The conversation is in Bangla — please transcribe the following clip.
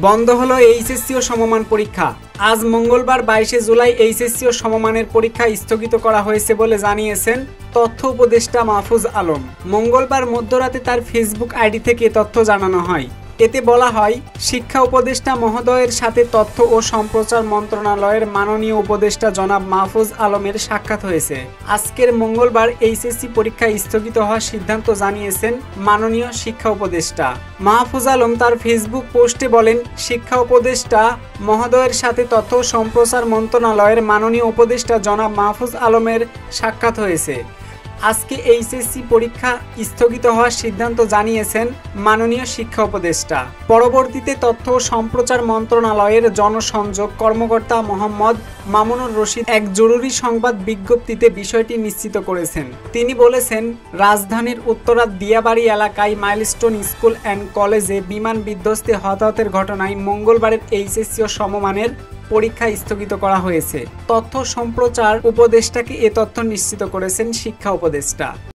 বন্ধ হলো এইচএসসি ও সমমান পরীক্ষা। আজ মঙ্গলবার 22শে জুলাই এইচএসসি ও সমমানের পরীক্ষা স্থগিত করা হয়েছে বলে জানিয়েছেন তথ্য উপদেষ্টা মাহফুজ আলম। মঙ্গলবার মধ্যরাতে তার ফেসবুক আইডি থেকে তথ্য জানানো হয়। এতে বলা হয়, শিক্ষা উপদেষ্টা মহোদয়ের সাথে তথ্য ও সম্প্রচার মন্ত্রণালয়ের মাননীয় উপদেষ্টা জনাব মাহফুজ আলমের সাক্ষাৎ হয়েছে। আজকের মঙ্গলবার এইচএসসি পরীক্ষা স্থগিত হওয়ার সিদ্ধান্ত জানিয়েছেন মাননীয় শিক্ষা উপদেষ্টা মাহফুজ আলম। তার ফেসবুক পোস্টে বলেন, শিক্ষা উপদেষ্টা মহোদয়ের সাথে তথ্য ও সম্প্রচার মন্ত্রণালয়ের মাননীয় উপদেষ্টা জনাব মাহফুজ আলমের সাক্ষাৎ হয়েছে। আজকে এইচএসসি পরীক্ষা স্থগিত হওয়ার সিদ্ধান্ত জানিয়েছেন মাননীয় শিক্ষা উপদেষ্টা। পরবর্তীতে তথ্য ও সম্প্রচার মন্ত্রণালয়ের জনসংযোগ কর্মকর্তা মোহাম্মদ মামুনুর রশিদ এক জরুরি সংবাদ বিজ্ঞপ্তিতে বিষয়টি নিশ্চিত করেছেন। তিনি বলেছেন, রাজধানীর উত্তরার দিয়াবাড়ি এলাকায় মাইলস্টোন স্কুল অ্যান্ড কলেজে বিমান বিধ্বস্তে হতাহতের ঘটনায় মঙ্গলবারের এইচএসসি ও সমমানের পরীক্ষা স্থগিত করা হয়েছে। তথ্য সম্প্রচার উপদেষ্টাকে এ তথ্য নিশ্চিত করেছেন শিক্ষা উপদেষ্টা।